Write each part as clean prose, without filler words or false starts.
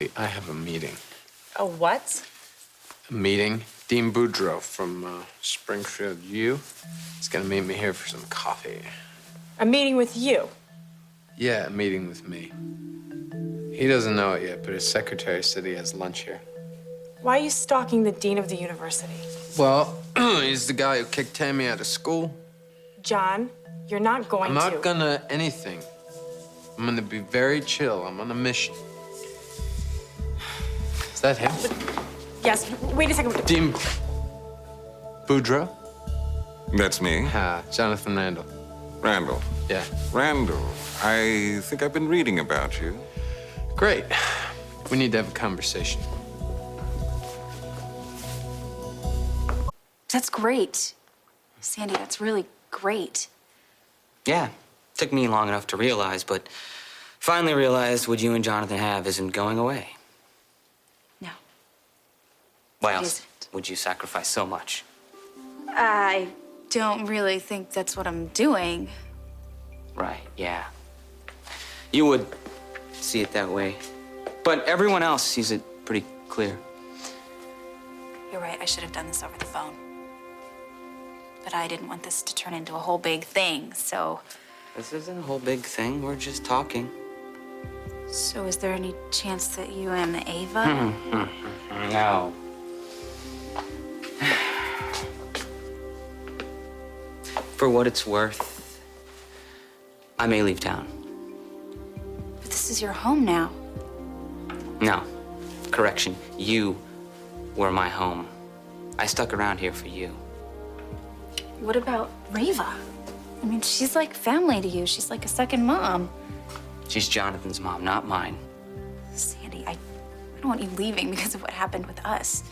I have a meeting. A what? A meeting. Dean Boudreaux from Springfield U. He's gonna meet me here for some coffee. A meeting with you? Yeah, a meeting with me. He doesn't know it yet, but his secretary said he has lunch here. Why are you stalking the dean of the university? Well, he's the guy who kicked Tammy out of school. John, you're not going to. I'm not gonna anything. I'm gonna be very chill. I'm on a mission. Is that him? Yes, wait a second. Dean Boudreaux? That's me. Jonathan Randall. Randall. Yeah. Randall, I think I've been reading about you. Great. We need to have a conversation. That's great. Sandy, that's really great. Yeah, took me long enough to realize, but finally realized what you and Jonathan have isn't going away. No. Why It else isn't. would you sacrifice so much? I don't really think that's what I'm doing. Right, yeah. You would see it that way. But everyone else sees it pretty clear. You're right, I should have done this over the phone. But I didn't want this to turn into a whole big thing, so... This isn't a whole big thing. We're just talking. So is there any chance that you and Ava... No. For what it's worth, I may leave town. But this is your home now. No. Correction. You were my home. I stuck around here for you. What about Reva? I mean, she's like family to you. She's like a second mom. She's Jonathan's mom, not mine. Sandy, I don't want you leaving because of what happened with us.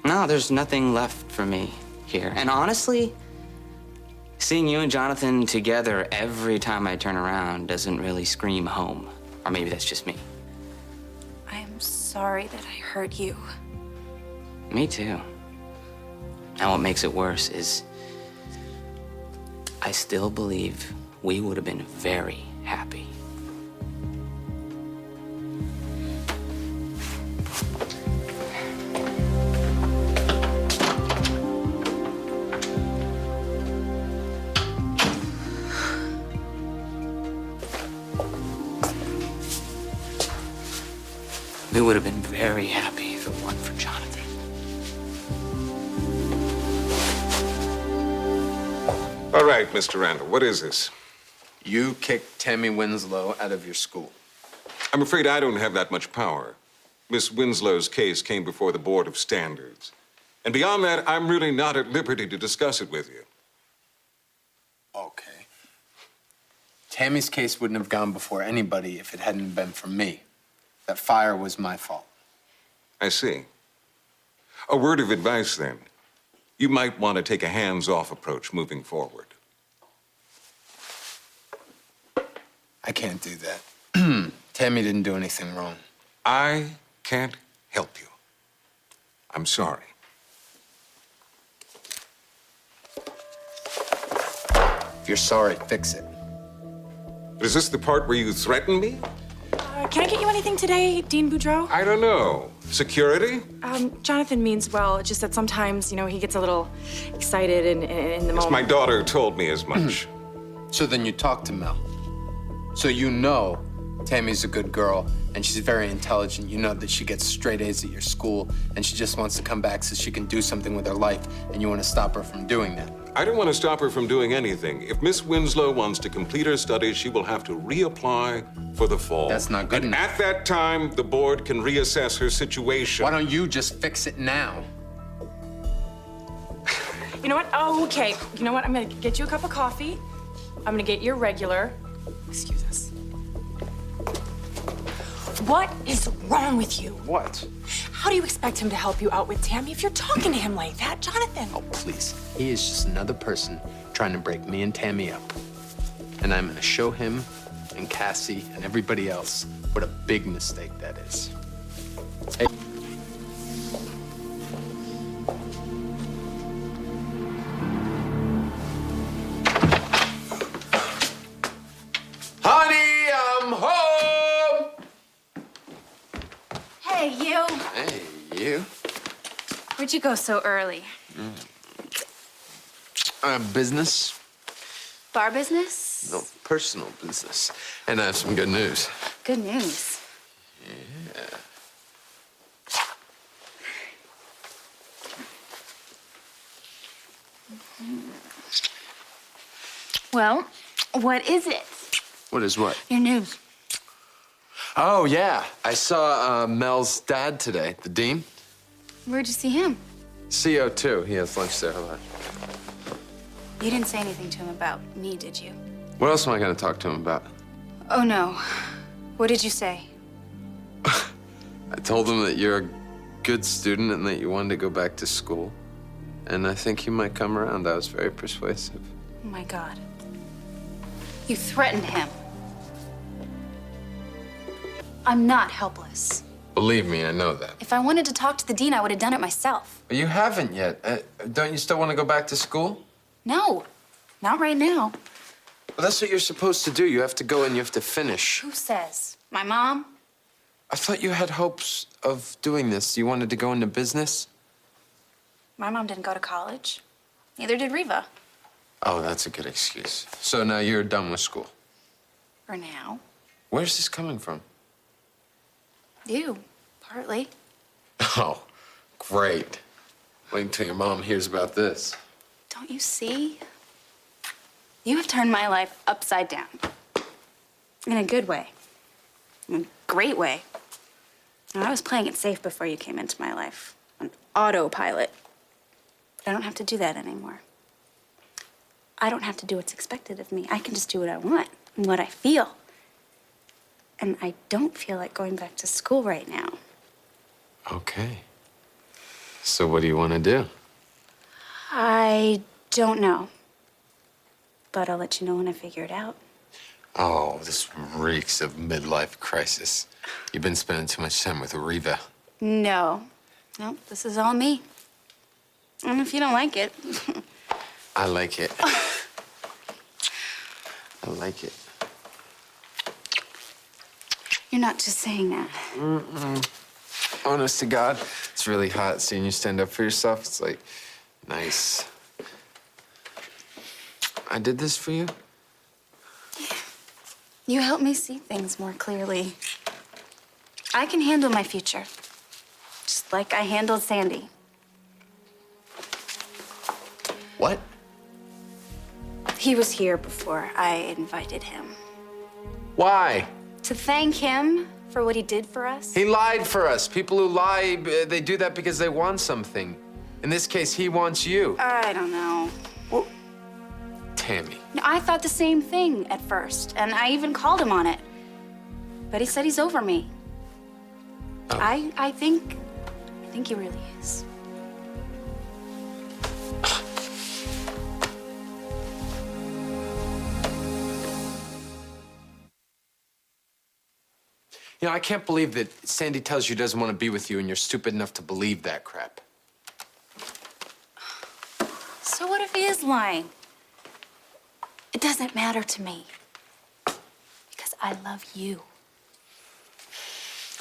No, there's nothing left for me here. And honestly, seeing you and Jonathan together every time I turn around doesn't really scream home. Or maybe that's just me. I am sorry that I hurt you. Me too. And what makes it worse is I still believe we would have been very happy. We would have been very happy if it weren't for Jonathan. All right, Mr. Randall, what is this? You kicked Tammy Winslow out of your school. I'm afraid I don't have that much power. Miss Winslow's case came before the Board of Standards. And beyond that, I'm really not at liberty to discuss it with you. Okay. Tammy's case wouldn't have gone before anybody if it hadn't been for me. That fire was my fault. I see. A word of advice, then. You might want to take a hands-off approach moving forward. I can't do that. Tammy didn't do anything wrong. I can't help you. I'm sorry. If you're sorry, fix it. Is this the part where you threaten me? Can I get you anything today, Dean Boudreaux? I don't know. Security? Jonathan means well, just that sometimes, he gets a little excited in the Yes, moment. my daughter told me as much. So then you talk to Mel. So you know Tammy's a good girl, and she's very intelligent. You know that she gets straight A's at your school, and she just wants to come back so she can do something with her life, and you want to stop her from doing that. I don't want to stop her from doing anything. If Miss Winslow wants to complete her studies, she will have to reapply for the fall. That's not good and enough. At that time, the board can reassess her situation. Why don't you just fix it now? You know what? Oh, okay. You know what? I'm gonna get you a cup of coffee. I'm gonna get your regular. Excuse us. What is wrong with you? What? How do you expect him to help you out with Tammy if you're talking to him like that, Jonathan? Oh, please. He is just another person trying to break me and Tammy up. And I'm gonna show him and Cassie and everybody else what a big mistake that is. Hey. Hey, you. Hey, you. Where'd you go so early? Business? Bar business? No, personal business. And I have some good news. Good news. Well, what is it? What is what? Your news. Oh, yeah. I saw Mel's dad today, the dean. Where'd you see him? CO2. He has lunch there a lot. You didn't say anything to him about me, did you? What else am I going to talk to him about? Oh, no. What did you say? I told him that you're a good student and that you wanted to go back to school. And I think he might come around. I was very persuasive. Oh, my God. You threatened him. I'm not helpless. Believe me, I know that. If I wanted to talk to the dean, I would have done it myself. But you haven't yet. Don't you still want to go back to school? No, not right now. Well, that's what you're supposed to do. You have to go and you have to finish. Who says? My mom? I thought you had hopes of doing this. You wanted to go into business? My mom didn't go to college. Neither did Reva. Oh, that's a good excuse. So now you're done with school. For now. Where's this coming from? You, partly. Oh, great. Wait until your mom hears about this. Don't you see? You have turned my life upside down. In a good way. In a great way. And I was playing it safe before you came into my life. On autopilot. But I don't have to do that anymore. I don't have to do what's expected of me. I can just do what I want and what I feel. And I don't feel like going back to school right now. Okay. So what do you want to do? I don't know. But I'll let you know when I figure it out. Oh, this reeks of midlife crisis. You've been spending too much time with Reva. No. No, this is all me. And if you don't like it. I like it. I like it. You're not just saying that. Honest to God, it's really hot seeing you stand up for yourself. It's like, nice. I did this for you? You help me see things more clearly. I can handle my future. Just like I handled Sandy. What? He was here before I invited him. Why? To thank him for what he did for us. He lied for us. People who lie, they do that because they want something. In this case, he wants you. I don't know. Well, Tammy. No, I thought the same thing at first, and I even called him on it. But he said he's over me. Oh. I think he really is. You know, I can't believe that Sandy tells you he doesn't want to be with you and you're stupid enough to believe that crap. So what if he is lying? It doesn't matter to me. Because I love you.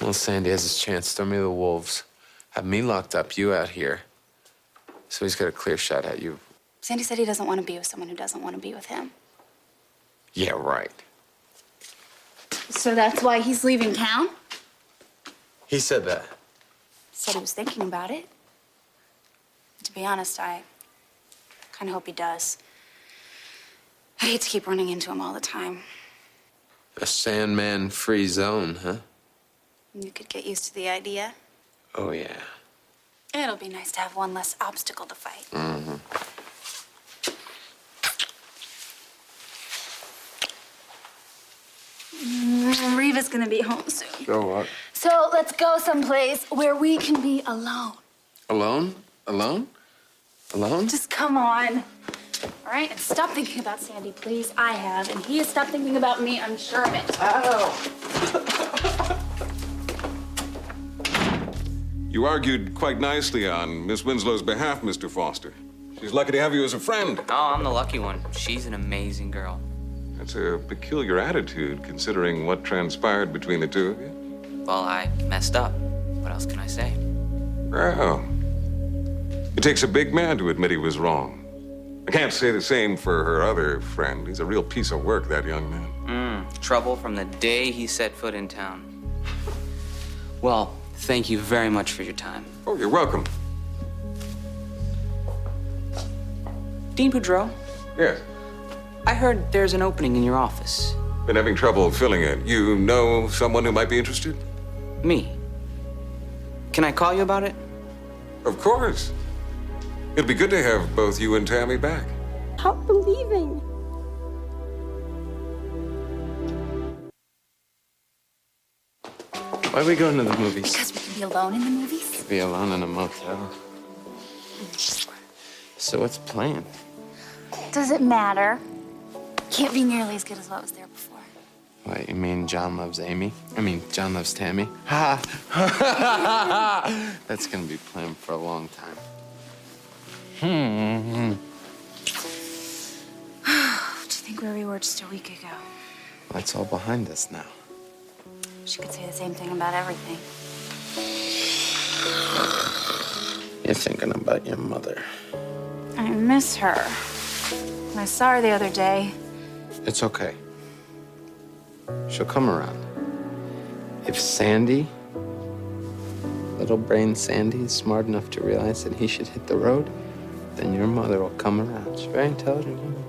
Well, Sandy has his chance. Throw me to the wolves. Have me locked up, you out here. So he's got a clear shot at you. Sandy said he doesn't want to be with someone who doesn't want to be with him. Yeah, right. So that's why he's leaving town? He said that. Said he was thinking about it. To be honest, I kind of hope he does. I hate to keep running into him all the time. A Sandman-free zone, huh? You could get used to the idea. Oh, yeah. It'll be nice to have one less obstacle to fight. Mm-hmm. Reva's gonna be home soon. So what? So let's go someplace where we can be alone. Alone? Alone? Alone? Just come on. All right, and stop thinking about Sandy, please. I have, and he has stopped thinking about me, I'm sure of it. You argued quite nicely on Miss Winslow's behalf, Mr. Foster. She's lucky to have you as a friend. Oh, I'm the lucky one. She's an amazing girl. That's a peculiar attitude, considering what transpired between the two of you. Well, I messed up. What else can I say? Well, it takes a big man to admit he was wrong. I can't say the same for her other friend. He's a real piece of work, that young man. Trouble from the day he set foot in town. Well, thank you very much for your time. Oh, you're welcome. Dean Boudreau, Yes. I heard there's an opening in your office. Been having trouble filling it. You know someone who might be interested? Me. Can I call you about it? Of course. It'd be good to have both you and Tammy back. Stop believing. Why are we going to the movies? Because we can be alone in the movies. Be alone in a motel. So what's playing? Does it matter? Can't be nearly as good as what was there before. What, you mean John Loves Amy? I mean, John Loves Tammy? Ha! That's gonna be playing for a long time. Do you think where we were just a week ago? That's all behind us now. She could say the same thing about everything. You're thinking about your mother. I miss her. When I saw her the other day, It's okay. She'll come around. If Sandy, little brain Sandy, is smart enough to realize that he should hit the road, then your mother will come around. She's a very intelligent woman.